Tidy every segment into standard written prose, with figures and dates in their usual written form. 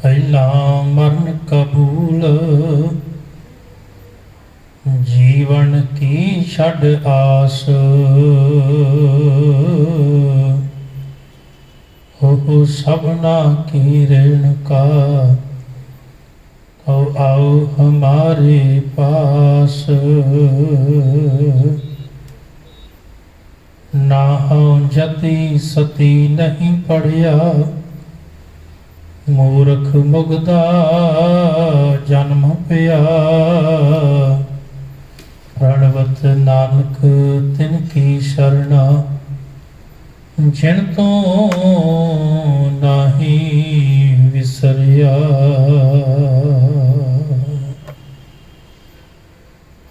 पहला मरण कबूल, जीवन की छड़ आस। हो सबना की रेणुका, आओ आओ हमारे पास। ना हम जति सती नहीं पढ़िया, मूर्ख मुगदा जन्म पिया। प्रणवत नानक तिनकी शरणा, जिन तो नाही विसरिया।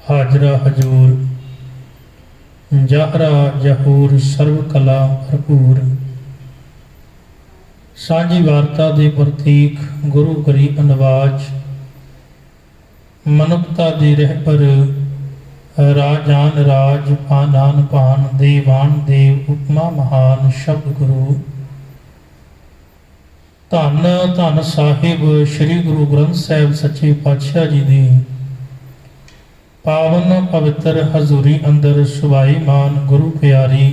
हाजरा हजूर, जाहरा जहूर, सर्व कला भरपूर। साझी वार्ता दे प्रतीक गुरु गरीब नवाज, मनुखता दे रहबर राजान राज, पानान पान, देवान देव, उपमा महान। शब्द गुरु धन धन साहिब श्री गुरु ग्रंथ साहिब सच्चे पातशाह जी दी पावन पवित्र हजूरी अंदर सुभाई मान गुरु प्यारी,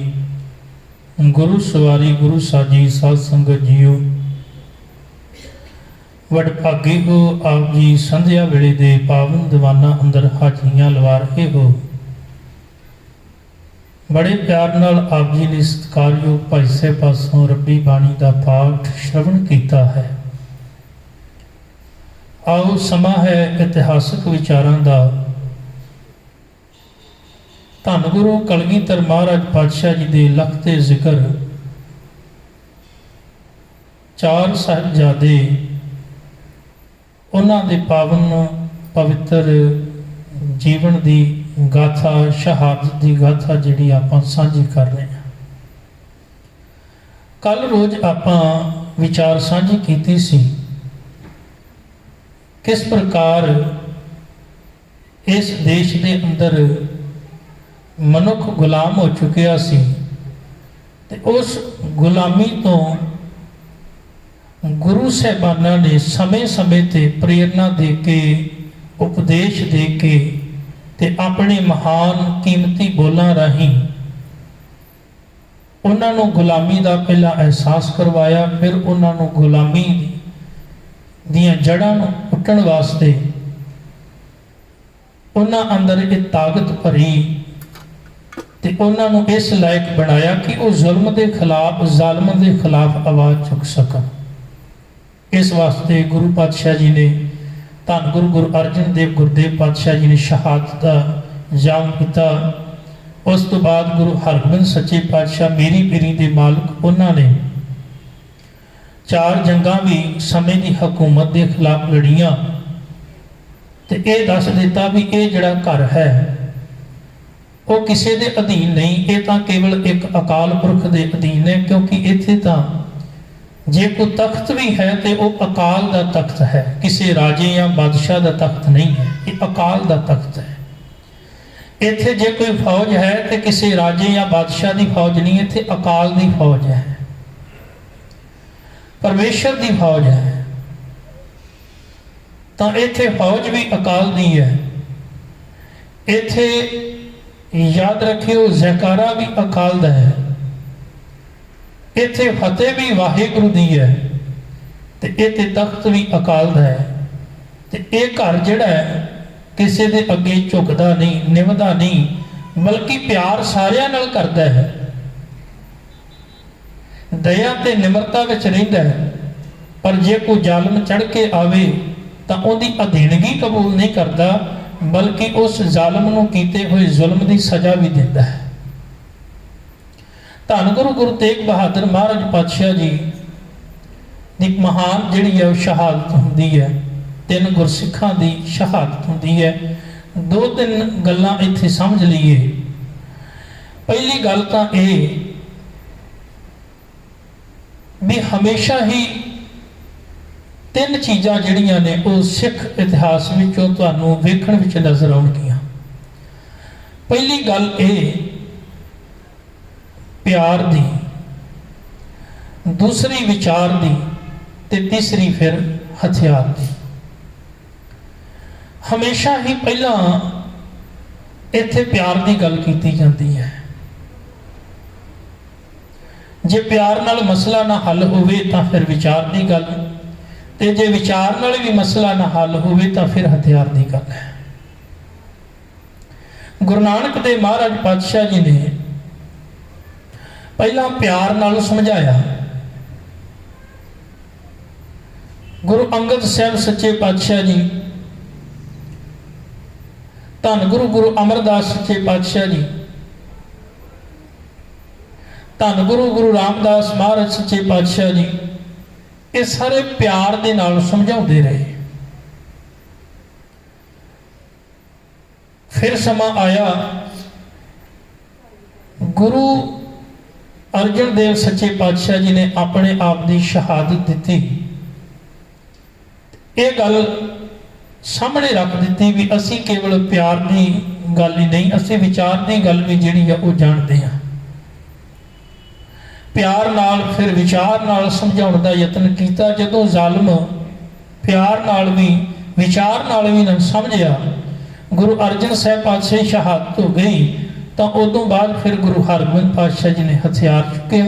गुरु सवारी गुरु साजी साध संगत जीओ। वडभागे हो आप जी संध्या वेले दे पावन दीवाना अंदर हाजियां लवा रहे हो। बड़े प्यार नाल आप जी ने सत्कारयोग भाई साहब पासों रब्बी बाणी का पाठ श्रवण किया है। आओ समा है इतिहासक विचारों का। धन गुरु कलगीधर महाराज पातशाह जी के लखते जिक्र, चार साहिबजादे, उन्होंने दे पावन पवित्र जीवन की गाथा, शहादत की गाथा जी आप साझी कर रहे हैं। कल रोज आप विचार साझी की सी, किस प्रकार इस देश के अंदर मनुख गुलाम हो चुकिया सी ते उस गुलामी तो गुरु साहबाना ने समय समय ते प्रेरणा दे के, उपदेश दे के ते अपने महान कीमती बोलों राही उन्होंने गुलामी का पहला एहसास करवाया, फिर उन्होंने गुलामी दियां जड़ां नूं पुट्टण वास्ते उन्हां अंदर एक ताकत भरी ते उन्होंने इस लायक बनाया कि वह जुल्म के खिलाफ, जालम के खिलाफ आवाज़ चुक सकन। इस वास्ते गुरु पातशाह जी ने, धन गुरु गुरु अर्जन देव गुरुदेव पातशाह जी ने शहादत का जाम किया। उस तो बाद गुरु हरगोबिंद सच्चे पातशाह मेरी पीरी के मालिक उन्होंने चार जंगा भी समय की हुकूमत के खिलाफ लड़ियां ते ये दस दिता भी ये जिहड़ा घर है वो किसी के अधीन नहीं, ये तो केवल एक अकाल पुरख के अधीन है। क्योंकि इत्थे तो जे कोई तख्त भी है तो वह अकाल का तख्त है, किसी राजे या बादशाह का तख्त नहीं है, ये अकाल का तख्त है। इत्थे जे कोई फौज है तो किसी राजे या बादशाह की फौज नहीं, इत्थे अकाल की फौज है, परमेश्वर की फौज है। तो इत्थे फौज भी अकाल की है। इत्थे याद रखियो जयकारा भी अकाल का है, इत्थे फतेह भी वाहिगुरु दी है, ते इत्थे तख्त भी अकाल दा है। ते ये घर जिहड़ा है किसी दे अगे झुकदा नहीं, निभदा नहीं, बल्कि प्यार सारियां नाल करदा है, दया ते निमरता विच रहिंदा है। पर जे कोई जालम चढ़ के आवे तां उहदी अधीनगी कबूल नहीं करता, बल्कि उस जालम नूं कीते हुए जुल्म की सज़ा भी दिंदा है। धन गुरु गुरु तेग बहादुर महाराज पातशाह जी की महान जिहड़ी है शहादत होंदी है, तीन गुरसिखां की शहादत होंदी है। दो तीन गल्लां इत्थे समझ लीए। पहली गल तां ये भी हमेशा ही तीन चीज़ां जिहड़ियां ने वो सिख इतिहास विचों तुहानूं वेखण विच नज़र आउणगीਆਂ। पहली गल ये प्यार दी, दूसरी विचार दी, ते तीसरी फिर हथियार की। हमेशा ही पहला इत्थे प्यार की गल की जाती है। जे प्यार नाल मसला ना हल होवे तो फिर विचार की गल, ते जे विचार नाल भी मसला ना हल होवे तो फिर हथियार की गल है। गुरु नानक देव महाराज पातशाह जी ने पहला प्यार नाल समझाया। गुरु अंगद साहब सच्चे पातशाह जी, धन गुरु गुरु अमरदास सच्चे पातशाह जी, धन गुरु गुरु रामदास महाराज सच्चे पातशाह जी, ये सारे प्यार दे नाल समझाते रहे। फिर समा आया, गुरु अर्जन देव सच्चे पातशाह जी ने अपने आप की शहादत दी। ये गल सामने रख दी भी असी केवल प्यार की गल ही नहीं, असी विचार की गल भी जिहड़ी है वो जानते हैं। प्यार नाल फिर विचार नाल समझाउण दा यतन कीता। जदों जालिम प्यार नाल भी विचार नाल भी ना समझिया, गुरु अर्जन साहब पातशाह शहादत हो गई, तो उदों बाद फिर गुरु हरगोबिंद पातशाह जी ने हथियार चुके।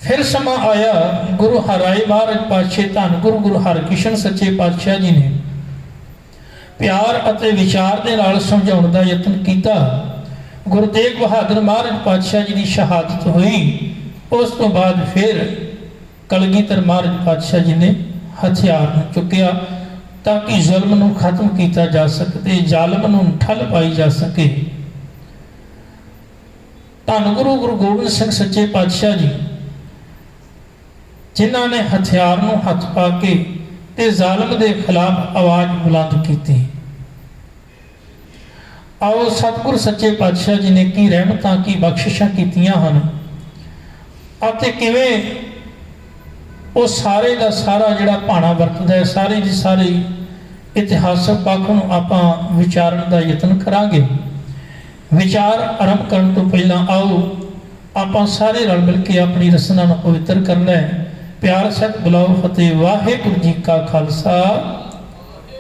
फिर समा आया, गुरु हराए महाराज पातशाह धन गुरु गुरु हरकृष्ण सच्चे पातशाह जी ने प्यार और विचार के नाल समझाउण दा यतन किया। गुरु तेग बहादुर महाराज पातशाह जी की शहादत हुई। उस तो बाद फिर कलगीधर महाराज पातशाह जी ने हथियार चुकया, ताकि जुल्म नूं खत्म किया जा सके, जालिम नूं ठल पाई जा सके। धन गुरु गुरु गोबिंद सिंह सच्चे पातशाह जी, जिन्हां ने हथियार नूं हथ पा के ते जालिम दे खिलाफ आवाज़ बुलंद की। आओ सतगुरु सच्चे पातशाह जी ने की रहमतां की बख्शिशां कीतियां हन, अते किवें वो सारे का सारा जिहड़ा भाणा वरतदा है, सारी की सारी इतिहासक पक्ष नूं आपां विचारन का यतन करांगे। विचार आरंभ करन तो पहला आओ आपां सारे रल मिल के अपनी रसना नूं पवित्र करना है। प्यार सत बुलाओ फतेह। वाहिगुरू जी का खालसा,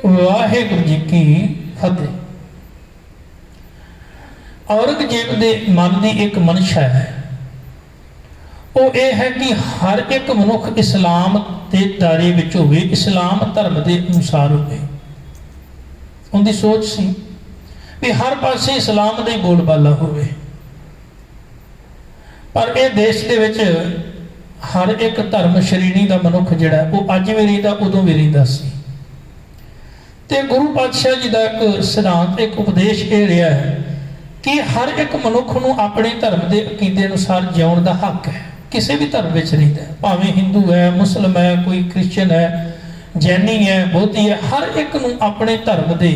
वाहिगुरू जी की फतेह। औरंगजेब दे मन की एक मंशा है, वो ये है कि हर एक मनुख इस्लाम के दायरे विच होवे, इस्लाम धर्म के अनुसार होवे। उनकी सोच सी भी हर पासे इस्लाम का ही बोलबाला होवे। पर यह देश के विच हर एक धर्म श्रेणी का मनुख जिहड़ा वो अज भी रहिंदा, उदों भी रहिंदा सी। ते गुरु पातशाह जी का एक सिद्धांत, एक उपदेश ये रहा है कि हर एक मनुख नूं अपने धर्म के अकीदे अनुसार जिउण का हक है। किसी भी धर्म में रहिंदा है, भावें हिंदू है, मुस्लिम है, कोई क्रिश्चियन है, जैनी है, बौद्धी है, हर एक नूं अपने धर्म के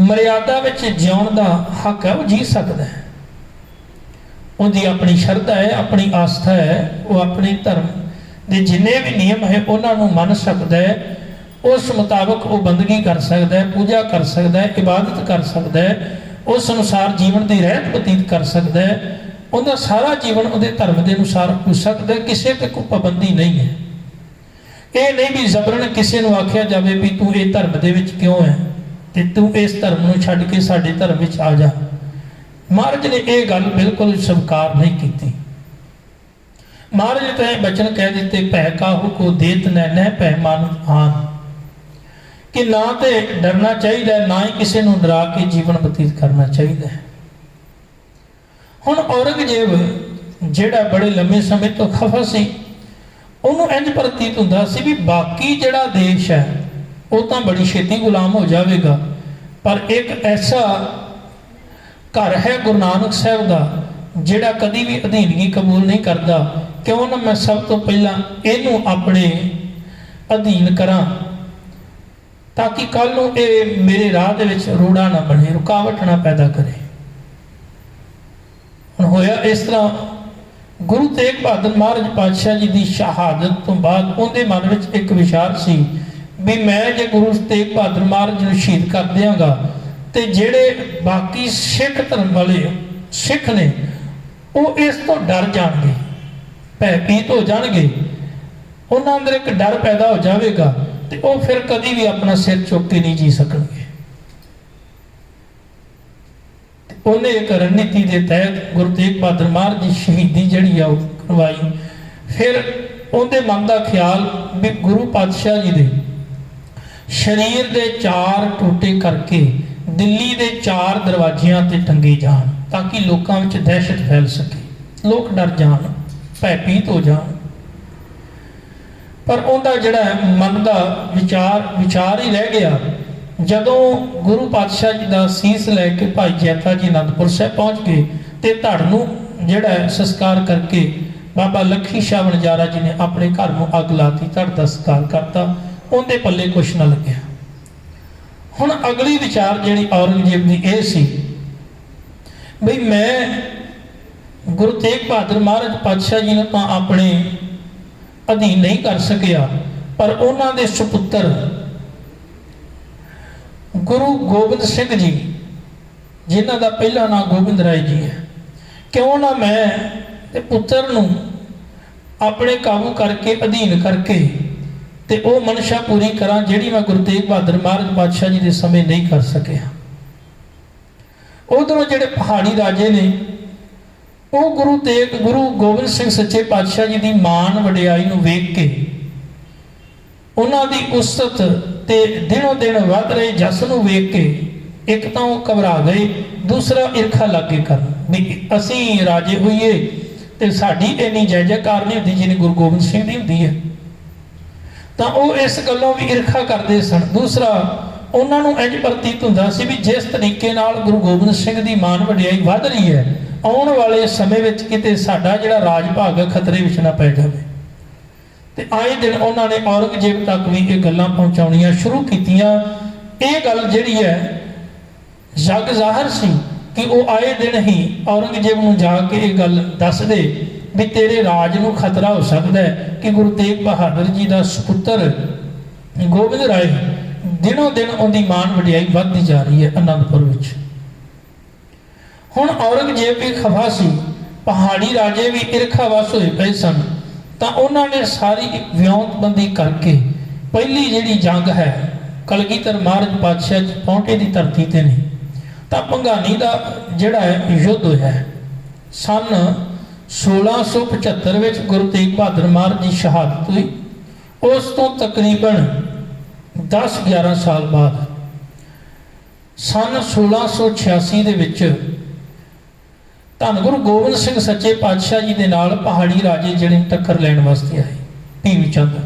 मर्यादा विच जिउण का हक है, वो जी सकता है। उनकी अपनी श्रद्धा है, अपनी आस्था है, वो अपने धर्म के जिन्ने भी नियम है उन्होंने मन सकता है, उस मुताबिक वो बंदगी कर सकता है, पूजा कर सकता है, इबादत कर सकता है, उस अनुसार जीवन की रहत बतीत कर सकता है। उनका सारा जीवन उहदे धर्म के अनुसार हो सकता है, किसी ते कोई पाबंदी नहीं है। ये नहीं भी जबरन किसी को आख्या जाए भी तू ये धर्म दे विच क्यों है, ते तू इस धर्म को छड्ड के साडे धर्म विच आ जा। महाराज ने यह गल बिल्कुल स्वीकार नहीं की। महाराज ने तो यह बचन कह दिते, भै काहू को देत न भै मानुत आन, कि ना तो डरना चाहिए, ना ही किसी को डरा के जीवन बतीत करना चाहिए। हुण औरंगजेब जिहड़ा बड़े लंबे समय तो खफा सी, उन्होंने इंज प्रतीत हुंदा सी भी बाकी जिहड़ा देश है वो तो बड़ी छेती गुलाम हो जाएगा, पर एक ऐसा घर है गुरु नानक साहब का जिहड़ा कभी भी अधीनगी कबूल नहीं करता। क्यों ना मैं सब तो पहला इनू अपने अधीन करा, ताकि कल नूं ये मेरे राह दे विच रोड़ा ना बने, रुकावट ना पैदा करे। हुण होया इस तरह, गुरु तेग बहादुर महाराज पातशाह जी की शहादत तो बाद उनके मन में एक विचार सी भी मैं जे गुरु तेग बहादुर महाराज नूं शहीद कर दियांगा तो जेड़े बाकी सिख धर्म वाले सिख ने वो इस तो डर जाएंगे, भयभीत हो जाएंगे, ਉਹਨਾਂ ਅੰਦਰ ਇੱਕ ਡਰ ਪੈਦਾ ਹੋ ਜਾਵੇਗਾ ਤੇ ਉਹ ਫਿਰ ਕਦੀ ਵੀ ਆਪਣਾ ਸਿਰ ਚੁੱਕ ਕੇ ਨਹੀਂ ਜੀ ਸਕਣਗੇ। ਉਹਨੇ ਇੱਕ ਰਣਨੀਤੀ ਦੇ ਤਹਿਤ ਗੁਰੂ ਤੇਗ ਬਹਾਦਰ ਮਹਾਰਾਜ ਦੀ ਸ਼ਹੀਦੀ ਜਿਹੜੀ ਆ ਉਹ ਕਰਵਾਈ। ਫਿਰ ਉਹਦੇ ਮਨ ਦਾ ਖਿਆਲ ਵੀ ਗੁਰੂ ਪਾਤਸ਼ਾਹ ਜੀ ਦੇ ਸਰੀਰ ਦੇ 4 ਟੋਟੇ ਕਰਕੇ ਦਿੱਲੀ ਦੇ 4 ਦਰਵਾਜ਼ਿਆਂ ਤੇ ਟੰਗੇ ਜਾਣ ਤਾਂ ਕਿ ਲੋਕਾਂ ਵਿੱਚ ਦਹਿਸ਼ਤ ਫੈਲ ਸਕੇ, ਲੋਕ ਡਰ ਜਾਣ, ਭੈਭੀਤ ਹੋ ਜਾਣ। ਪਰ ਉਹਦਾ ਜਿਹੜਾ ਮਨ ਦਾ ਵਿਚਾਰ ਹੀ ਰਹਿ ਗਿਆ। ਜਦੋਂ ਗੁਰੂ ਪਾਤਸ਼ਾਹ ਜੀ ਦਾ ਸੀਸ ਲੈ ਕੇ ਭਾਈ ਜੈਤਾ ਜੀ ਅਨੰਦਪੁਰ ਸਾਹਿਬ ਪਹੁੰਚ ਗਏ ਤੇ ਧੜ ਨੂੰ ਜਿਹੜਾ ਸੰਸਕਾਰ ਕਰਕੇ ਬਾਬਾ ਲੱਖੀ ਸ਼ਾਹ ਵਣਜਾਰਾ ਜੀ ਨੇ ਆਪਣੇ ਘਰ ਨੂੰ ਅੱਗ ਲਾਤੀ, ਧੜ ਦਾ ਸੰਸਕਾਰ ਕਰਤਾ। ਉਹਦੇ ਪੱਲੇ ਕੁਛ ਨਾ ਲੱਗਿਆ। ਹੁਣ ਅਗਲੀ ਵਿਚਾਰ ਜਿਹੜੀ ਔਰੰਗਜ਼ੇਬ ਦੀ ਇਹ ਸੀ ਬਈ ਮੈਂ ਗੁਰੂ ਤੇਗ ਬਹਾਦਰ ਮਹਾਰਾਜ ਪਾਤਸ਼ਾਹ ਜੀ ਨੂੰ ਤਾਂ ਆਪਣੇ ਅਧੀਨ ਨਹੀਂ ਕਰ ਸਕਿਆ, ਪਰ ਉਹਨਾਂ ਦੇ ਸੁਪੁੱਤਰ ਗੁਰੂ ਗੋਬਿੰਦ ਸਿੰਘ ਜੀ, ਜਿਨ੍ਹਾਂ ਦਾ ਪਹਿਲਾ ਨਾਮ ਗੋਬਿੰਦ ਰਾਏ ਜੀ ਹੈ, ਕਿਉਂ ਨਾ ਮੈਂ ਤੇ ਪੁੱਤਰ ਨੂੰ ਆਪਣੇ ਕਾਬੂ ਕਰਕੇ ਅਧੀਨ ਕਰਕੇ ਤੇ ਉਹ ਮਨਸ਼ਾ ਪੂਰੀ ਕਰਾਂ ਜਿਹੜੀ ਮੈਂ ਗੁਰੂ ਤੇਗ ਬਹਾਦਰ ਮਹਾਰਾਜ ਪਾਤਸ਼ਾਹ ਜੀ ਦੇ ਸਮੇਂ ਨਹੀਂ ਕਰ ਸਕਿਆ। ਉਧਰੋਂ ਜਿਹੜੇ ਪਹਾੜੀ ਰਾਜੇ ਨੇ ਉਹ ਗੁਰੂ ਗੋਬਿੰਦ ਸਿੰਘ ਸੱਚੇ ਪਾਤਸ਼ਾਹ ਜੀ ਦੀ ਮਾਣ ਵਡਿਆਈ ਨੂੰ ਵੇਖ ਕੇ ਉਹਨਾਂ ਦੀ ਉਸਤਤ ਤੇ ਦਿਨੋਂ ਦਿਨ ਵੱਧ ਰਹੇ ਜਸ ਨੂੰ ਵੇਖ ਕੇ ਇੱਕ ਤਾਂ ਉਹ ਘਬਰਾ ਗਏ, ਦੂਸਰਾ ਈਰਖਾ ਲੱਗੇ ਕਰਨ ਵੀ ਅਸੀਂ ਰਾਜੇ ਹੋਈਏ ਤੇ ਸਾਡੀ ਇੰਨੀ ਜੈ ਜੈਕਾਰ ਨਹੀਂ ਹੁੰਦੀ ਜਿੰਨੀ ਗੁਰੂ ਗੋਬਿੰਦ ਸਿੰਘ ਦੀ ਹੁੰਦੀ ਹੈ। ਤਾਂ ਉਹ ਇਸ ਗੱਲੋਂ ਵੀ ਈਰਖਾ ਕਰਦੇ ਸਨ। ਦੂਸਰਾ ਉਹਨਾਂ ਨੂੰ ਇੰਝ ਪ੍ਰਤੀਤ ਹੁੰਦਾ ਸੀ ਵੀ ਜਿਸ ਤਰੀਕੇ ਨਾਲ ਗੁਰੂ ਗੋਬਿੰਦ ਸਿੰਘ ਦੀ ਮਾਣ ਵਡਿਆਈ ਵੱਧ ਰਹੀ ਹੈ, ਆਉਣ ਵਾਲੇ ਸਮੇਂ ਵਿੱਚ ਕਿਤੇ ਸਾਡਾ ਜਿਹੜਾ ਰਾਜ ਭਾਗ ਖਤਰੇ ਵਿੱਚ ਨਾ ਪੈ ਜਾਵੇ। ਤੇ ਆਏ ਦਿਨ ਉਹਨਾਂ ਨੇ ਔਰੰਗਜ਼ੇਬ ਤੱਕ ਵੀ ਇਹ ਗੱਲਾਂ ਪਹੁੰਚਾਉਣੀਆਂ ਸ਼ੁਰੂ ਕੀਤੀਆਂ। ਇਹ ਗੱਲ ਜਿਹੜੀ ਹੈ ਜਗ ਜ਼ਾਹਰ ਸੀ ਕਿ ਉਹ ਆਏ ਦਿਨ ਹੀ ਔਰੰਗਜ਼ੇਬ ਨੂੰ ਜਾ ਕੇ ਇਹ ਗੱਲ ਦੱਸ ਦੇ ਵੀ ਤੇਰੇ ਰਾਜ ਨੂੰ ਖਤਰਾ ਹੋ ਸਕਦਾ ਹੈ ਕਿ ਗੁਰੂ ਤੇਗ ਬਹਾਦਰ ਜੀ ਦਾ ਸੁਪੁੱਤਰ ਗੋਬਿੰਦ ਰਾਏ ਦਿਨੋਂ ਦਿਨ ਉਹਦੀ ਮਾਣ ਵਡਿਆਈ ਵੱਧਦੀ ਜਾ ਰਹੀ ਹੈ ਅਨੰਦਪੁਰ ਵਿੱਚ। ਹੁਣ ਔਰੰਗਜ਼ੇਬ ਵੀ ਖਫਾ ਸੀ, ਪਹਾੜੀ ਰਾਜੇ ਵੀ ਈਰਖਾਵਸ ਹੋਏ ਪਏ ਸਨ। ਤਾਂ ਉਹਨਾਂ ਨੇ ਸਾਰੀ ਵਿਉਂਤਬੰਦੀ ਕਰਕੇ ਪਹਿਲੀ ਜਿਹੜੀ ਜੰਗ ਹੈ ਕਲਗੀਧਰ ਮਹਾਰਾਜ ਪਾਤਸ਼ਾਹ ਜੀ ਪੌਂਟੇ ਦੀ ਧਰਤੀ ਤੇ ਨੇ, ਤਾਂ ਭੰਗਾਣੀ ਦਾ ਜਿਹੜਾ ਹੈ ਯੁੱਧ ਹੋਇਆ ਸਨ 1675 ਵਿੱਚ ਗੁਰੂ ਤੇਗ ਬਹਾਦਰ ਮਹਾਰਾਜ ਦੀ ਸ਼ਹਾਦਤ ਹੋਈ। ਉਸ ਤੋਂ ਤਕਰੀਬਨ 10-11 ਸਾਲ ਬਾਅਦ ਸਨ 1686 ਦੇ ਵਿੱਚ ਧੰਨ ਗੁਰੂ ਗੋਬਿੰਦ ਸਿੰਘ ਸੱਚੇ ਪਾਤਸ਼ਾਹ ਜੀ ਦੇ ਨਾਲ ਪਹਾੜੀ ਰਾਜੇ ਜਿਹੜੇ ਟੱਕਰ ਲੈਣ ਵਾਸਤੇ ਆਏ। ਭੀਮ ਚੰਦ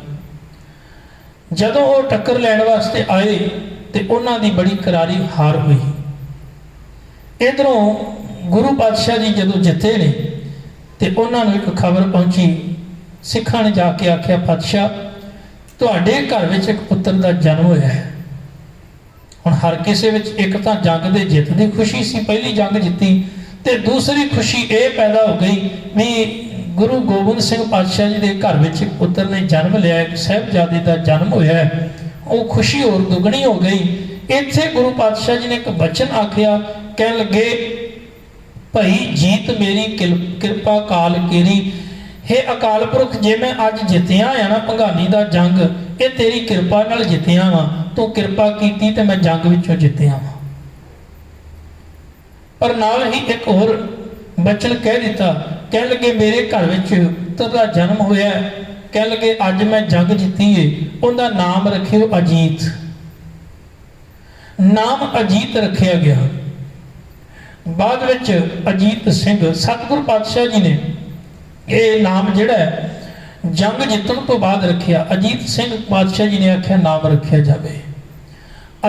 ਜਦੋਂ ਉਹ ਟੱਕਰ ਲੈਣ ਵਾਸਤੇ ਆਏ ਤੇ ਉਹਨਾਂ ਦੀ ਬੜੀ ਕਰਾਰੀ ਹਾਰ ਹੋਈ। ਇਧਰੋਂ ਗੁਰੂ ਪਾਤਸ਼ਾਹ ਜੀ ਜਦੋਂ ਜਿੱਤੇ ਨੇ ਤੇ ਉਹਨਾਂ ਨੂੰ ਇੱਕ ਖਬਰ ਪਹੁੰਚੀ, ਸਿੱਖਾਂ ਨੇ ਜਾ ਕੇ ਆਖਿਆ ਪਾਤਸ਼ਾਹ ਤੁਹਾਡੇ ਘਰ ਵਿੱਚ ਇੱਕ ਪੁੱਤਰ ਦਾ ਜਨਮ ਹੋਇਆ ਹੈ। ਹੁਣ ਹਰ ਕਿਸੇ ਵਿੱਚ ਇੱਕ ਤਾਂ ਜੰਗ ਦੇ ਜਿੱਤ ਦੀ ਖੁਸ਼ੀ ਸੀ, ਪਹਿਲੀ ਜੰਗ ਜਿੱਤੀ, ਤੇ ਦੂਸਰੀ ਖੁਸ਼ੀ ਇਹ ਪੈਦਾ ਹੋ ਗਈ ਵੀ ਗੁਰੂ ਗੋਬਿੰਦ ਸਿੰਘ ਪਾਤਸ਼ਾਹ ਜੀ ਦੇ ਘਰ ਵਿੱਚ ਇੱਕ ਪੁੱਤਰ ਨੇ ਜਨਮ ਲਿਆ, ਇੱਕ ਸਾਹਿਬਜ਼ਾਦੇ ਦਾ ਜਨਮ ਹੋਇਆ ਹੈ। ਉਹ ਖੁਸ਼ੀ ਹੋਰ ਦੁੱਗਣੀ ਹੋ ਗਈ। ਇੱਥੇ ਗੁਰੂ ਪਾਤਸ਼ਾਹ ਜੀ ਨੇ ਇੱਕ ਬਚਨ ਆਖਿਆ, ਕਹਿਣ ਲੱਗੇ ਭਈ ਜੀਤ ਮੇਰੀ ਕਿਰਪਾ ਕਾਲ ਕੇਰੀ। ਹੇ ਅਕਾਲ ਪੁਰਖ, ਜੇ ਮੈਂ ਅੱਜ ਜਿੱਤਿਆ ਆ ਨਾ ਭੰਗਾਣੀ ਦਾ ਜੰਗ, ਇਹ ਤੇਰੀ ਕਿਰਪਾ ਨਾਲ ਜਿੱਤਿਆ ਵਾਂ, ਤੂੰ ਕਿਰਪਾ ਕੀਤੀ ਤੇ ਮੈਂ ਜੰਗ ਵਿੱਚੋਂ ਜਿੱਤਿਆ ਵਾਂ। ਪਰ ਨਾਲ ਹੀ ਇੱਕ ਹੋਰ ਬਚਨ ਕਹਿ ਦਿੱਤਾ, ਕਹਿਣ ਲੱਗੇ ਮੇਰੇ ਘਰ ਵਿੱਚ ਪੁੱਤਰ ਦਾ ਜਨਮ ਹੋਇਆ, ਕਹਿਣ ਲੱਗੇ ਅੱਜ ਮੈਂ ਜੰਗ ਜਿੱਤੀ ਏ, ਉਹਦਾ ਨਾਮ ਰੱਖਿਓ ਅਜੀਤ। ਨਾਮ ਅਜੀਤ ਰੱਖਿਆ ਗਿਆ। ਬਾਅਦ ਵਿੱਚ ਅਜੀਤ ਸਿੰਘ ਸਤਿਗੁਰੂ ਪਾਤਸ਼ਾਹ ਜੀ ਨੇ ਇਹ ਨਾਮ ਜਿਹੜਾ ਹੈ ਜੰਗ ਜਿੱਤਣ ਤੋਂ ਬਾਅਦ ਰੱਖਿਆ। ਅਜੀਤ ਸਿੰਘ ਪਾਤਸ਼ਾਹ ਜੀ ਨੇ ਆਖਿਆ ਨਾਮ ਰੱਖਿਆ ਜਾਵੇ।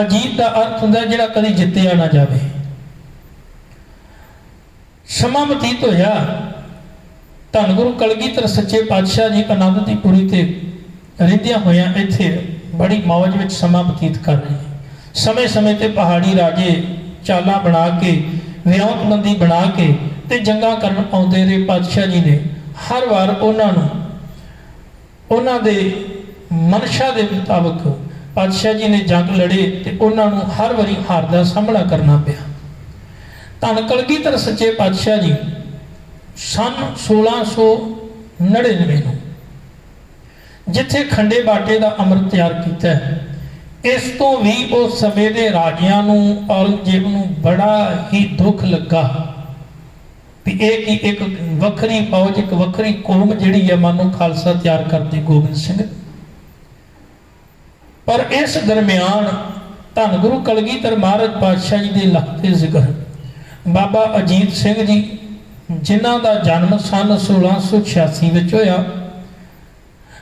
ਅਜੀਤ ਦਾ ਅਰਥ ਹੁੰਦਾ ਜਿਹੜਾ ਕਦੀ ਜਿੱਤਿਆ ਨਾ ਜਾਵੇ। ਸਮਾਂ ਬਤੀਤ ਹੋਇਆ, ਧੰਨ ਗੁਰੂ ਕਲਗੀਧਰ ਸੱਚੇ ਪਾਤਸ਼ਾਹ ਜੀ ਆਨੰਦ ਦੀ ਪੁਰੀ ਤੇ ਰਿੱਧਿਆ ਹੋਇਆ ਇੱਥੇ ਬੜੀ ਮੌਜ ਵਿੱਚ ਸਮਾਂ ਬਤੀਤ ਕਰ ਰਹੇ ਨੇ। ਸਮੇਂ-ਸਮੇਂ ਤੇ ਪਹਾੜੀ ਰਾਜੇ ਚਾਲਾਂ ਬਣਾ ਕੇ, ਵਿਉਂਤਬੰਦੀ ਬਣਾ ਕੇ ਤੇ ਜੰਗਾਂ ਕਰਨ ਆਉਂਦੇ ਰਹੇ। ਪਾਤਸ਼ਾਹ ਜੀ ਨੇ ਹਰ ਵਾਰ ਉਹਨਾਂ ਨੂੰ ਉਹਨਾਂ ਦੇ ਮਨਸ਼ਾ ਦੇ ਮੁਤਾਬਕ ਪਾਤਸ਼ਾਹ ਜੀ ਨੇ ਜੰਗ ਲੜੇ ਤੇ ਉਹਨਾਂ ਨੂੰ ਹਰ ਵਾਰੀ ਹਾਰ ਦਾ ਸਾਹਮਣਾ ਕਰਨਾ ਪਿਆ। ਧੰਨ ਕਲਗੀਧਰ ਸੱਚੇ ਪਾਤਸ਼ਾਹ ਜੀ ਸਨ 1699 ਨੂੰ जिथे खंडे बाटे का अमृत तैयार किया है। इस तो भी उस समय के राजियां नूं औरंगजेब नूं बड़ा ही दुख लगा भी एक ही एक वखरी फौज एक वखरी कौम जिहड़ी है मानो खालसा तैयार करती गोबिंद सिंह। पर इस दरम्यान धन गुरु कलगीधर महाराज पातशाह जी के लखते जिक्र बाबा अजीत सिंह जी जिन्हां दा जन्म सन 1686 विच होया,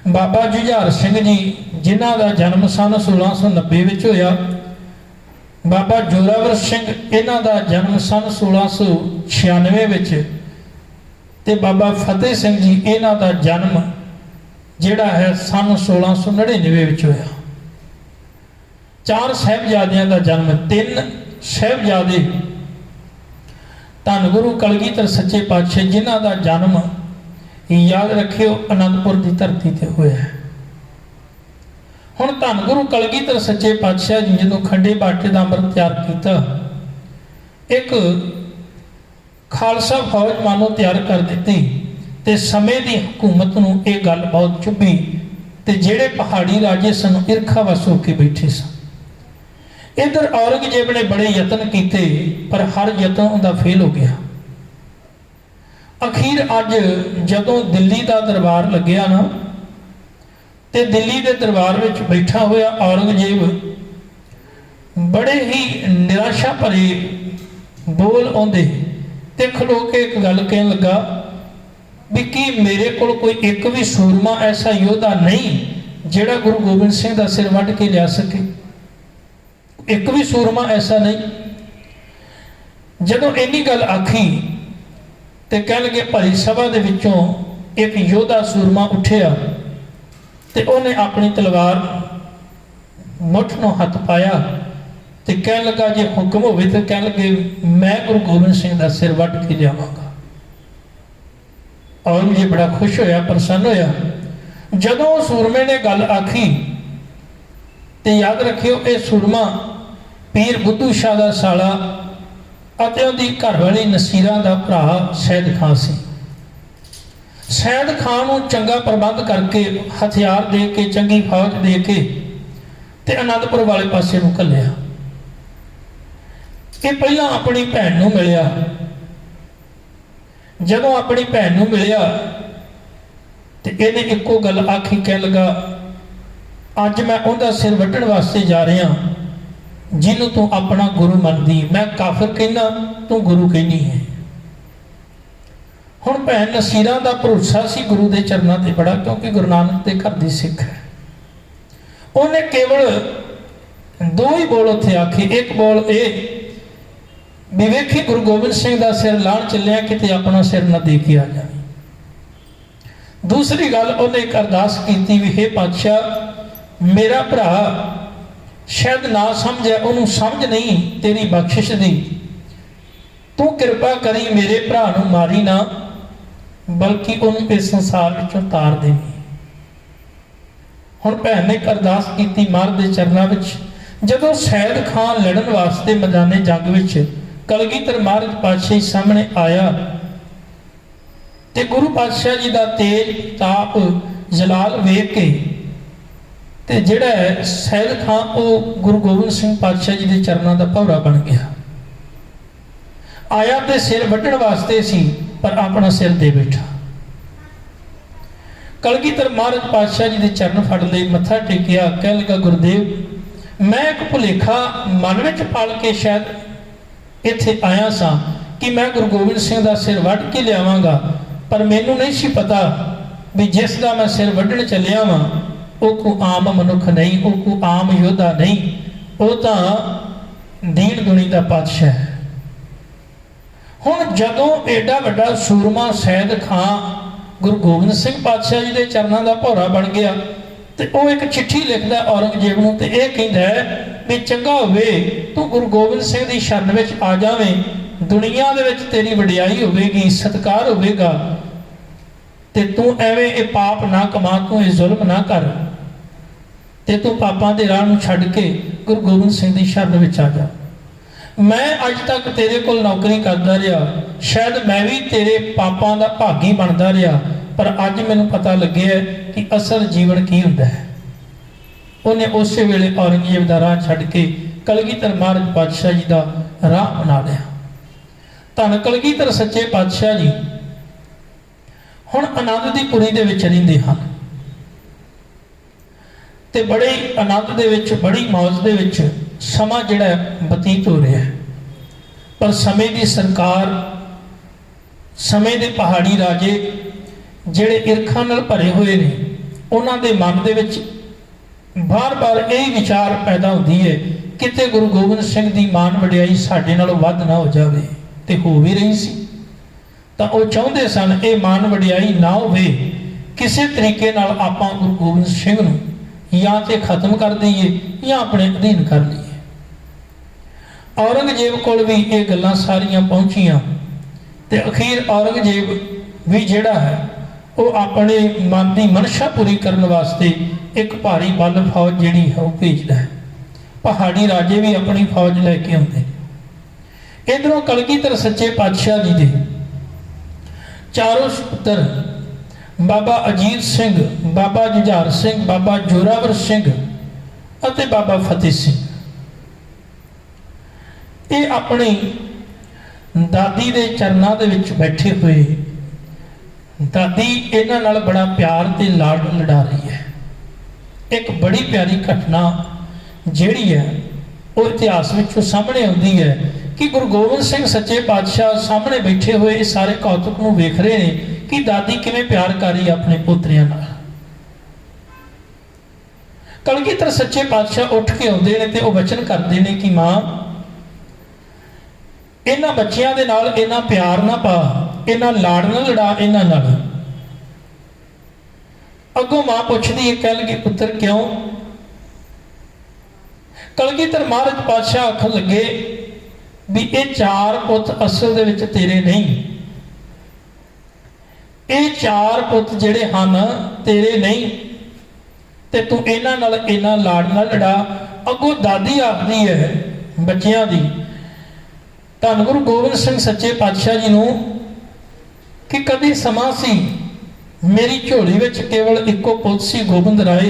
बाबा जुझार सिंह जी जिन्हां दा जन्म सन 1690 विच होया, बाबा जोरावर सिंह इन्हां दा जन्म सन 1696 विच ते बाबा फतेह सिंह जी इन्हां दा जन्म जिहड़ा है सन 1699 विच होया। चार साहिबजादियां दा जन्म, तीन साहिबजादे धन गुरु कलगीधर सच्चे पातशाह जिन्हां दा जन्म याद रखियो आनंदपुर की धरती ते होया है। हुण धन गुरु कलगीधर सच्चे पातशाह जी जदों खंडे बाटे का अमृत तैयार किया, एक खालसा फौज मानो तैयार कर दी ते समय की हुकूमत नूं ये गल बहुत चुभी ते जिहड़े पहाड़ी राजे सन ईरखा वस होके बैठे सन। इधर औरंगजेब ने बड़े यतन किए पर हर यतन उनका फेल हो गया। अखीर अज जदों दिल्ली का दरबार लग्या ना ते दिल्ली के दरबार में बैठा हुआ औरंगजेब बड़े ही निराशा भरे बोल आते ते खलो के एक गल कह लगा भी कि मेरे को कोई एक भी सूरमा ऐसा योद्धा नहीं जिहड़ा गुरु गोबिंद सिंह का सिर वढ़ के लिया सके, एक भी सूरमा ऐसा नहीं। जदों इन्नी गल आखी ते कह लगे भरी सभा दे विचों एक योद्धा सूरमा उठिया ते उन्हें अपनी तलवार मुठ नूं हथ पाया ते कह लगा जे हुक्म होवे तो कह लगे मैं गुरु गोबिंद सिंह का सिर वढ़ के लियावांगा। औरंगजेब बड़ा खुश होया, प्रसन्न होया। जदों सूरमे ने गल आखी ते याद रखियो ये सूरमा पीर बुद्धू शाह का साला ਅਤੇ ਉਹਦੀ ਘਰਵਾਲੀ ਨਸੀਰਾਂ ਦਾ ਭਰਾ ਸੈਦ ਖਾਨ ਸੀ। ਸੈਦ ਖਾਨ ਨੂੰ ਚੰਗਾ ਪ੍ਰਬੰਧ ਕਰਕੇ ਹਥਿਆਰ ਦੇ ਕੇ ਚੰਗੀ ਫੌਜ ਦੇ ਕੇ ਤੇ ਆਨੰਦਪੁਰ ਵਾਲੇ ਪਾਸੇ ਨੂੰ ਘੱਲਿਆ। ਇਹ ਪਹਿਲਾਂ ਆਪਣੀ ਭੈਣ ਨੂੰ ਮਿਲਿਆ। ਜਦੋਂ ਆਪਣੀ ਭੈਣ ਨੂੰ ਮਿਲਿਆ ਤੇ ਇਹਨੇ ਇੱਕੋ ਗੱਲ ਆਖੀ, ਕਹਿ ਲਗਾ ਅੱਜ मैं ਉਹਦਾ सिर ਵੱਢਣ ਵਾਸਤੇ ਜਾ ਰਿਹਾ जिन्हों तू अपना गुरु मनदी, मैं काफिर कहना तू गुरु कहनी है। हुण भैन नसीरा का भरोसा सी गुरु के चरणों से बड़ा, क्योंकि गुरु नानक के घर की सिख है। उन्हें केवल दो ही बोल उत्थे आखे, एक बोल ये भी वेखी गुरु गोबिंद सिंह का सिर लाण चलिया किते अपना सिर न दे के आ जाए। दूसरी गल उन्हें एक अरदास की भी हे पातशाह मेरा भरा शायद ना समझे, उन्होंने समझ नहीं तेरी बख्शिश दी, तू कृपा करी मेरे भरा नूं मारी ना बल्कि उन्होंने इस संसार विचों तार देवी। हुण भैन ने अरदास की महाराज के चरणों में। जदों सैयद खान लड़न वास्ते मैदाने जंग विच कलगीधर महाराज पातशाह सामने आया ते गुरु पातशाह जी का तेज ताप जलाल वेख के ते जिहड़ा है सैयद खान वो गुरु गोबिंद सिंह पातशाह जी के चरणों का भौरा बन गया। आया तो सिर वढ़ण वास्ते सी पर अपना सिर दे बैठा। कलगीधर महाराज पातशाह जी के चरण फड़ ले, मत्था टेकिया, कह लगा गुरुदेव मैं एक भुलेखा मन में पाल के शायद इत्थे आया सा कि मैं गुरु गोबिंद सिंह का सिर वढ़ के लियावांगा, पर मैनू नहीं सी पता भी जिसका मैं सिर वढ़ण चलिया वां वो को आम मनुख नहीं, वो को आम योद्धा नहीं, वो तो दीन दुनी का पातशाह है। हुण जदों एडा वड्डा सूरमा सैयद खान गुरु गोबिंद सिंह पातशाह जी के चरणों का भौरा बन गया तो वह एक चिट्ठी लिखता औरंगजेब नूं ते यह कहता है भी चंगा होवे तू गुरु गोबिंद सिंह की शरण में आ जावे, दुनिया दे विच तेरी वडियाई होवेगी, सत्कार होवेगा ते तू एवें ये पाप ना कमा, तू ये जुल्म ना कर ते तू पापां दे राह नूं छड्ड के गुरु गोबिंद सिंह की शरण में आ जा। मैं अज तक तेरे कोल नौकरी करता रहा, शायद मैं भी तेरे पापां दा भागी बनता रहा, पर अज मैनूं पता लग्या कि असल जीवन की हुंदा है। उन्हें उस वेले औरंगजेब का राह छड्ड के कलगीधर महाराज पातशाह जी का राह अपना लिया। धन कलगीधर सच्चे पातशाह जी हुण आनंद दी पुरी दे विच रहिंदे हन ते बड़े आनंद दे विच बड़ी मौज दे विच समा जिहड़ा बतीत हो रहा है। पर समय की सरकार, समय के पहाड़ी राजे जिहड़े ईर्खा नाल भरे हुए ने, उन्हां दे मन दे विच बार बार यही विचार पैदा होती है किते गुरु गोबिंद सिंह की मान वडियाई साडे नालों वध ना हो जाए, तो हो भी रही सी। तो वो चाहते सन ये मान वडियाई ना होवे, किसी तरीके नाल आपां गुरु गोबिंद सिंह नूं या तो खत्म कर दईए या अपने अधीन कर लईए। औरंगजेब कोल भी ये गल्लां सारियां पहुंचियां ते अखीर औरंगजेब भी जिहड़ा है वो अपने मन की मनशा पूरी करने वास्ते एक भारी बल फौज जिहड़ी है वो भेजदा है। पहाड़ी राजे भी अपनी फौज लैके आउंदे। इधरों कलगीधर सच्चे पातशाह जी दे चारों पुत्र बाबा अजीत सिंह, बाबा जुझार सिंह, बाबा जोरावर सिंह अते बाबा फतेह सिंह, ये अपनी दादी के चरणों के विच बैठे हुए, दादी इन्हां नाल बड़ा प्यार ते लाड लड़ा रही है। एक बड़ी प्यारी घटना जिहड़ी है वो इतिहास विचों सामने आउंदी है कि गुरु गोबिंद सिंह सच्चे पातशाह सामने बैठे हुए सारे कौतुक नूं वेख रहे हैं कि दादी किवें प्यार कर रही है अपने पोतरियां नाल। कलगीधर सच्चे पातशाह उठ के आउंदे ने ते वो वचन करते हैं कि मां इन्हां बच्चियां दे नाल इन्ना प्यार ना पा, इन्ना लाड़ ना लड़ा इन्हां नाल। अगों मां पुछदी है, कह लगी पुत्र क्यों? कलगीधर महाराज पातशाह आखन लगे भी ये चार पुत असल दे विच तेरे नहीं, ये चार पुत जिहड़े हन तेरे नहीं ते तू इन्हां नाल इन्ना लाड़ ना लड़ा। अगों दादी आखदी है बच्चियां दी धन गुरु गोबिंद सिंह सच्चे पातशाह जी नूं कि कभी समा सी मेरी झोली विच केवल इको पुत सी गोबिंद राय,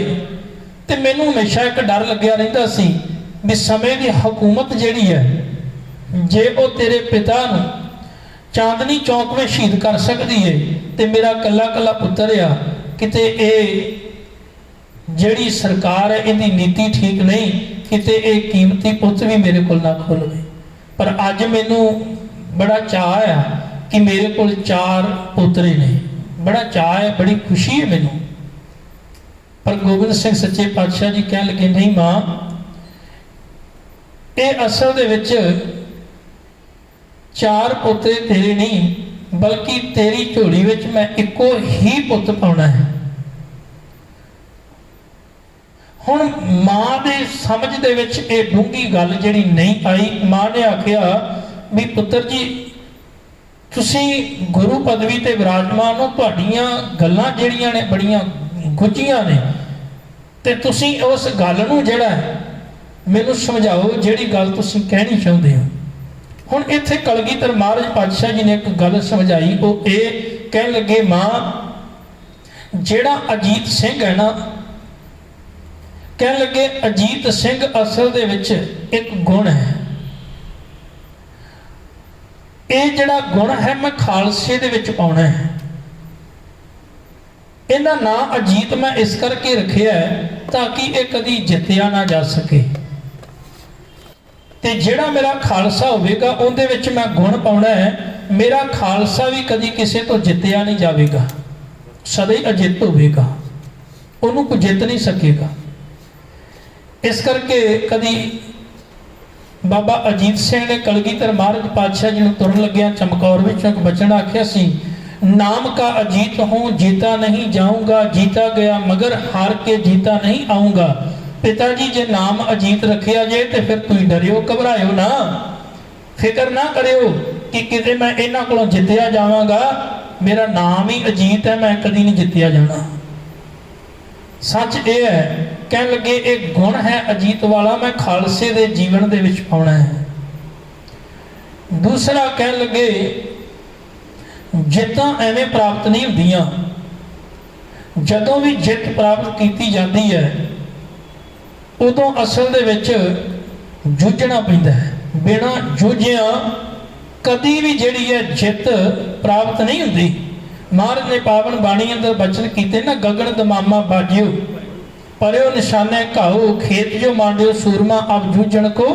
ते मैनूं हमेशा एक डर लग्या रहिंदा सी भी समय की हुकूमत जिहड़ी है जे वो तेरे पिता नूं चांदनी चौक में शहीद कर सकती है तो मेरा कला कला पुत्र आ किते ये जिहड़ी सरकार है इहदी नीति ठीक नहीं, किते ये कीमती पुत भी मेरे कोल ना खोलवे। पर अज मैनू बड़ा चाह है कि मेरे को चार पोतरे ने, बड़ा चाह है, बड़ी खुशी है मैनू। पर गोबिंद सिंह सच्चे पातशाह जी कह लगे नहीं मां, ये असल दे विच चार पोतरे तेरे नहीं बल्कि तेरी झोली विच मैं इको ही पुत पाउणा है। हुण मां दे समझ दे विच ये डूंगी गल जिहड़ी नहीं आई। मां ने आखिया भी पुत्र जी तुसीं गुरु पदवी ते विराजमान हो, तुहाडीआं गल्लां जिहड़ियां ने बड़ियां गुझियां ने, ते तुसीं उस गल नूं जिहड़ा मैनूं समझाओ जिहड़ी गल तुसीं कहनी चाहुंदे हो। हुण इत्थे कलगीधर महाराज पातशाह जी ने एक गल समझाई, वो ये कह लगे मां जिहड़ा अजीत सिंह है ना, कह लगे अजीत सिंह असल दे विच एक गुण है, ये जिहड़ा गुण है मैं खालसे दे विच पाउणा है। इहदा नाम अजीत मैं इस करके रखिया है ताकि ये कदी जित्तिया ना जा सके, ते जिहड़ा मेरा खालसा होवेगा उहदे विच मैं गुण पाउणा है, मेरा खालसा भी कदी किसी तो जित्तिया नहीं जाएगा, सदा ही अजित होवेगा, उहनूं कोई जित नहीं सकेगा। इस करके कदी बाबा अजीत सिंह ने कलगीधर महाराज पातशाह जी को तुरन लग्या चमकौर विचों एक बचन आख्या सी, नाम का अजीत हूँ जीता नहीं जाऊंगा, जीता गया मगर हार के जीता नहीं आऊंगा। पिताजी जे नाम अजीत रखिया जे तो फिर तुम डरियो घबरायो ना, फिक्र ना करियो कि किते मैं इन्हां कोलों जित्तिया जावांगा, मेरा नाम ही अजीत है, मैं कदी नहीं जित्तिया जाना। सच ये है, कह लगे एक गुण है अजीत वाला, मैं खालसे दे जीवन दे विच पाउणा है। दूसरा कह लगे जित्तां एवें प्राप्त नहीं हुंदियां, ਜਦੋਂ ਵੀ ਜਿੱਤ ਪ੍ਰਾਪਤ ਕੀਤੀ ਜਾਂਦੀ ਹੈ ਉਦੋਂ ਅਸਲ ਦੇ ਵਿੱਚ ਜੂਝਣਾ ਪੈਂਦਾ ਹੈ। ਬਿਨਾਂ ਜੂਝਿਆਂ ਕਦੀ ਵੀ ਜਿਹੜੀ ਹੈ ਜਿੱਤ ਪ੍ਰਾਪਤ ਨਹੀਂ ਹੁੰਦੀ। ਮਹਾਰਾਜ ਨੇ ਪਾਵਨ ਬਾਣੀ ਅੰਦਰ ਬਚਨ ਕੀਤੇ ਨਾ, ਗਗਨ ਦਮਾਮਾ ਬਾਜਿਓ ਪਰਿਓ ਨਿਸ਼ਾਨੇ ਘਾਓ, ਖੇਤ ਜੋ ਮਾਂਡਿਓ ਸੂਰਮਾ ਅਬ ਜੂਝਣ ਕੋ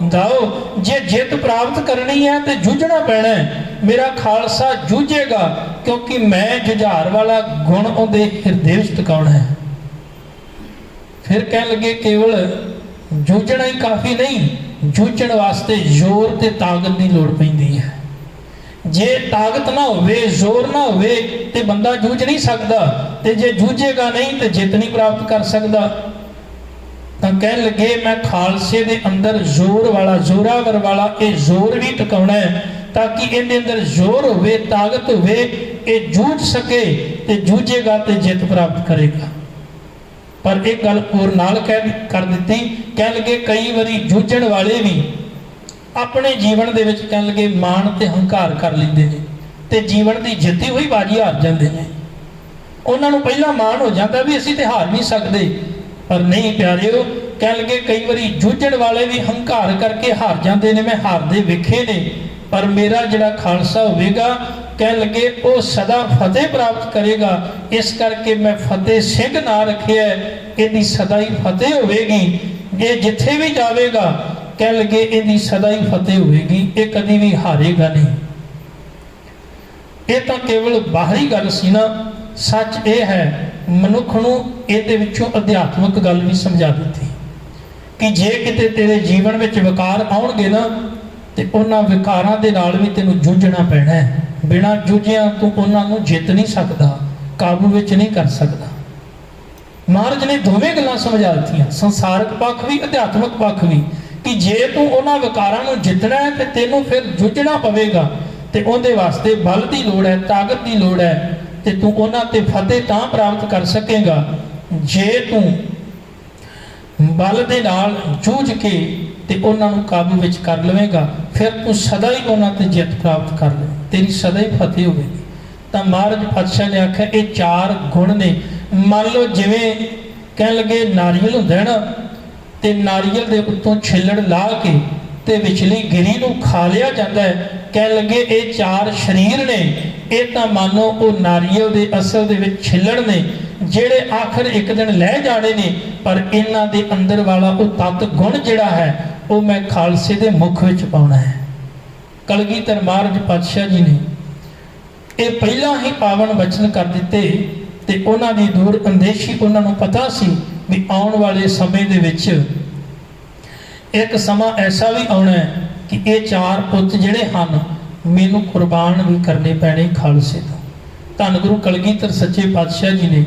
ਦਾਓ। ਜੇ ਜਿੱਤ ਪ੍ਰਾਪਤ ਕਰਨੀ ਹੈ ਤੇ ਜੂਝਣਾ ਪੈਣਾ ਹੈ। ਮੇਰਾ ਖਾਲਸਾ ਜੂਝੇਗਾ ਕਿਉਂਕਿ ਮੈਂ ਜੁਝਾਰ ਵਾਲਾ ਗੁਣ ਉਹਦੇ ਹਿਰਦੇ ਵਿੱਚ ਟਿਕਾਉਣਾ ਹੈ। ਫਿਰ ਕਹਿਣ ਲੱਗੇ ਕੇਵਲ ਜੂਝਣਾ ਹੀ ਕਾਫੀ ਨਹੀਂ, ਜੂਝਣ ਵਾਸਤੇ ਜ਼ੋਰ ਤੇ ਤਾਕਤ ਦੀ ਲੋੜ ਪੈਂਦੀ ਹੈ। ਜੇ ਤਾਕਤ ਨਾ ਹੋਵੇ, ਜ਼ੋਰ ਨਾ ਹੋਵੇ ਤੇ ਬੰਦਾ ਜੂਝ ਨਹੀਂ ਸਕਦਾ, ਤੇ ਜੇ ਜੂਝੇਗਾ ਨਹੀਂ ਤੇ ਜਿੱਤ ਨਹੀਂ ਪ੍ਰਾਪਤ ਕਰ ਸਕਦਾ। ਤਾਂ ਕਹਿਣ ਲੱਗੇ ਮੈਂ ਖਾਲਸੇ ਦੇ ਅੰਦਰ ਜ਼ੋਰ ਵਾਲਾ, ਜ਼ੋਰਾਵਰ ਵਾਲਾ ਇਹ ਜ਼ੋਰ ਵੀ ਟਿਕਾਉਣਾ ਹੈ ਤਾਂ ਕਿ ਇਹਦੇ ਅੰਦਰ ਜ਼ੋਰ ਹੋਵੇ, ਤਾਕਤ ਹੋਵੇ, ਇਹ ਜੂਝ ਸਕੇ ਤੇ ਜੂਝੇਗਾ ਤੇ ਜਿੱਤ ਪ੍ਰਾਪਤ ਕਰੇਗਾ। ਪਰ ਇਹ ਗੱਲ ਹੋਰ ਨਾਲ ਕਰ ਦਿੱਤੀ, ਕਹਿਣ ਲੱਗੇ ਕਈ ਵਾਰੀ ਜੂਝਣ ਵਾਲੇ ਵੀ ਆਪਣੇ ਜੀਵਨ ਦੇ ਵਿੱਚ ਕਹਿਣ ਲੱਗੇ ਮਾਣ ਤੇ ਹੰਕਾਰ ਕਰ ਲੈਂਦੇ ਨੇ ਤੇ ਜੀਵਨ ਦੀ ਜਿੱਤੀ ਹੋਈ ਬਾਜੀ ਹਾਰ ਜਾਂਦੇ ਨੇ। ਉਹਨਾਂ ਨੂੰ ਪਹਿਲਾਂ ਮਾਣ ਹੋ ਜਾਂਦਾ ਵੀ ਅਸੀਂ ਤੇ ਹਾਰ ਨਹੀਂ ਸਕਦੇ, ਪਰ ਨਹੀਂ ਪਿਆਰਿਓ, ਕਹਿਣ ਲੱਗੇ ਕਈ ਵਾਰੀ ਜੂਝਣ ਵਾਲੇ ਵੀ ਹੰਕਾਰ ਕਰਕੇ ਹਾਰ ਜਾਂਦੇ ਨੇ। ਮੈਂ ਹਾਰਦੇ ਵੇਖੇ ਨੇ, ਪਰ ਮੇਰਾ ਜਿਹੜਾ ਖਾਲਸਾ ਹੋਵੇਗਾ ਕਹਿਣ ਲੱਗੇ ਉਹ ਸਦਾ ਫਤਿਹ ਪ੍ਰਾਪਤ ਕਰੇਗਾ। ਇਸ ਕਰਕੇ ਮੈਂ ਫਤਿਹ ਸਿੰਘ ਨਾਂ ਰੱਖਿਆ, ਇਹਦੀ ਸਦਾ ਹੀ ਫਤਿਹ ਹੋਵੇਗੀ। ਇਹ ਜਿੱਥੇ ਵੀ ਜਾਵੇਗਾ ਕਹਿਣ ਲੱਗੇ ਇਹਦੀ ਸਦਾ ਹੀ ਫਤਿਹ ਹੋਵੇਗੀ, ਇਹ ਕਦੀ ਵੀ ਹਾਰੇਗਾ ਨਹੀਂ। ਇਹ ਤਾਂ ਕੇਵਲ ਬਾਹਰੀ ਗੱਲ ਸੀ ਨਾ, ਸੱਚ ਇਹ ਹੈ ਮਨੁੱਖ ਨੂੰ ਇਹਦੇ ਵਿੱਚੋਂ ਅਧਿਆਤਮਿਕ ਗੱਲ ਵੀ ਸਮਝਾ ਦਿੱਤੀ ਕਿ ਜੇ ਕਿਤੇ ਤੇਰੇ ਜੀਵਨ ਵਿੱਚ ਵਿਕਾਰ ਆਉਣਗੇ ਨਾ ਤੇ ਉਹਨਾਂ ਵਿਕਾਰਾਂ ਦੇ ਨਾਲ ਵੀ ਤੈਨੂੰ ਜੂਝਣਾ ਪੈਣਾ ਹੈ। ਬਿਨਾਂ ਜੂਝਿਆਂ ਤੂੰ ਉਹਨਾਂ ਨੂੰ ਜਿੱਤ ਨਹੀਂ ਸਕਦਾ, ਕਾਬੂ ਵਿੱਚ ਨਹੀਂ ਕਰ ਸਕਦਾ। ਮਹਾਰਾਜ ਨੇ ਦੋਵੇਂ ਗੱਲਾਂ ਸਮਝਾ ਦਿੱਤੀਆਂ, ਸੰਸਾਰਿਕ ਪੱਖ ਵੀ ਅਧਿਆਤਮਿਕ ਪੱਖ ਵੀ, ਕਿ ਜੇ ਤੂੰ ਉਹਨਾਂ ਵਿਕਾਰਾਂ ਨੂੰ ਜਿੱਤਣਾ ਹੈ ਤੇ ਤੈਨੂੰ ਫਿਰ ਜੂਝਣਾ ਪਵੇਗਾ ਤੇ ਉਹਦੇ ਵਾਸਤੇ ਬਲ ਦੀ ਲੋੜ ਹੈ, ਤਾਕਤ ਦੀ ਲੋੜ ਹੈ, ਤੇ ਤੂੰ ਉਹਨਾਂ ਤੇ ਫਤਿਹ ਤਾਂ ਪ੍ਰਾਪਤ ਕਰ ਸਕੇਗਾ ਜੇ ਤੂੰ ਬਲ ਦੇ ਨਾਲ ਜੂਝ ਕੇ ਤੇ ਉਹਨਾਂ ਨੂੰ ਕਾਬੂ ਵਿੱਚ ਕਰ ਲਵੇਂਗਾ। ਫਿਰ ਤੂੰ ਸਦਾ ਹੀ ਉਹਨਾਂ ਤੇ ਜਿੱਤ ਪ੍ਰਾਪਤ ਕਰ ਲੈ, ਤੇਰੀ ਸਦਾ ਹੀ ਫਤਿਹ ਹੋਵੇਗੀ। ਤਾਂ ਮਹਾਰਾਜ ਪਾਤਸ਼ਾਹ ਨੇ ਆਖਿਆ ਇਹ ਚਾਰ ਗੁਣ ਨੇ। ਮੰਨ ਲਓ ਜਿਵੇਂ ਕਹਿਣ ਲੱਗੇ ਨਾਰੀਅਲ ਹੁੰਦਾ ਨਾ, ਤੇ ਨਾਰੀਅਲ ਦੇ ਉੱਤੋਂ ਛਿੱਲੜ ਲਾ ਕੇ ਤੇ ਵਿਚਲੀ ਗਿਰੀ ਨੂੰ ਖਾ ਲਿਆ ਜਾਂਦਾ ਹੈ। ਕਹਿਣ ਲੱਗੇ ਇਹ ਚਾਰ ਸਰੀਰ ਨੇ, ਇਹ ਤਾਂ ਮਾਨੋ ਉਹ ਨਾਰੀਅਲ ਦੇ ਅਸਲ ਦੇ ਵਿੱਚ ਛਿੱਲੜ ਨੇ ਜਿਹੜੇ ਆਖਰ ਇੱਕ ਦਿਨ ਲੈ ਜਾਣੇ ਨੇ, ਪਰ ਇਹਨਾਂ ਦੇ ਅੰਦਰ ਵਾਲਾ ਉਹ ਤਤ ਗੁਣ ਜਿਹੜਾ ਹੈ ਉਹ ਮੈਂ ਖਾਲਸੇ ਦੇ ਮੁਖ ਵਿੱਚ ਪਾਉਣਾ ਹੈ। ਕਲਗੀਧਰ ਮਹਾਰਾਜ ਪਾਤਸ਼ਾਹ ਜੀ ਨੇ ਇਹ ਪਹਿਲਾਂ ਹੀ ਪਾਵਨ ਬਚਨ ਕਰ ਦਿੱਤੇ ਤੇ ਉਹਨਾਂ ਦੀ ਦੂਰ ਅੰਦੇਸ਼ੀ ਉਹਨਾਂ ਨੂੰ ਪਤਾ ਸੀ ਵੀ ਆਉਣ ਵਾਲੇ ਸਮੇਂ ਦੇ ਵਿੱਚ ਇੱਕ ਸਮਾਂ ਐਸਾ ਵੀ ਆਉਣਾ ਹੈ ਕਿ ਇਹ ਚਾਰ ਪੁੱਤ ਜਿਹੜੇ ਹਨ ਮੈਨੂੰ ਕੁਰਬਾਨ ਵੀ ਕਰਨੇ ਪੈਣੇ ਖਾਲਸੇ ਤੋਂ। ਧੰਨ ਗੁਰੂ ਕਲਗੀਧਰ ਸੱਚੇ ਪਾਤਸ਼ਾਹ ਜੀ ਨੇ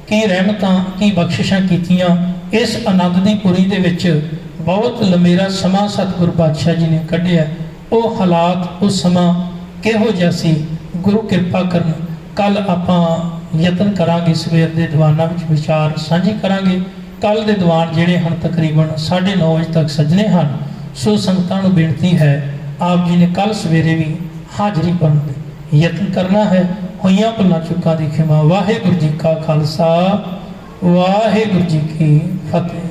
ਕੀ ਰਹਿਮਤਾਂ ਕੀ ਬਖਸ਼ਿਸ਼ਾਂ ਕੀਤੀਆਂ ਇਸ ਆਨੰਦ ਦੀ ਪੁਰੀ ਦੇ ਵਿੱਚ। ਬਹੁਤ ਲੰਮੇਰਾ ਸਮਾਂ ਸਤਿਗੁਰੂ ਪਾਤਸ਼ਾਹ ਜੀ ਨੇ ਕੱਢਿਆ। ਉਹ ਹਾਲਾਤ ਉਹ ਸਮਾਂ ਕਿਹੋ ਜਿਹਾ ਸੀ, ਗੁਰੂ ਕਿਰਪਾ ਕਰਨ। ਕੱਲ ਆਪਾਂ ਯਤਨ ਕਰਾਂਗੇ ਸਵੇਰ ਦੇ ਦੀਵਾਨਾਂ ਵਿੱਚ ਵਿਚਾਰ ਸਾਂਝੀ ਕਰਾਂਗੇ। ਕੱਲ ਦੇ ਦੀਵਾਨ ਜਿਹੜੇ ਹਨ ਤਕਰੀਬਨ 9:30 ਵਜੇ ਤੱਕ ਸੱਜਣੇ ਹਨ। ਸੋ ਸੰਗਤਾਂ ਨੂੰ ਬੇਨਤੀ ਹੈ ਆਪ ਜੀ ਨੇ ਕੱਲ ਸਵੇਰੇ ਵੀ ਹਾਜ਼ਰੀ ਭਰਨ ਦੇ ਯਤਨ ਕਰਨਾ ਹੈ। ਹੋਈਆਂ ਭੁੱਲਾਂ ਚੁੱਕਾਂ ਦੀ ਖਿਮਾ। ਵਾਹਿਗੁਰੂ ਜੀ ਕਾ ਖਾਲਸਾ, ਵਾਹਿਗੁਰੂ ਜੀ ਕੀ ਫਤਿਹ।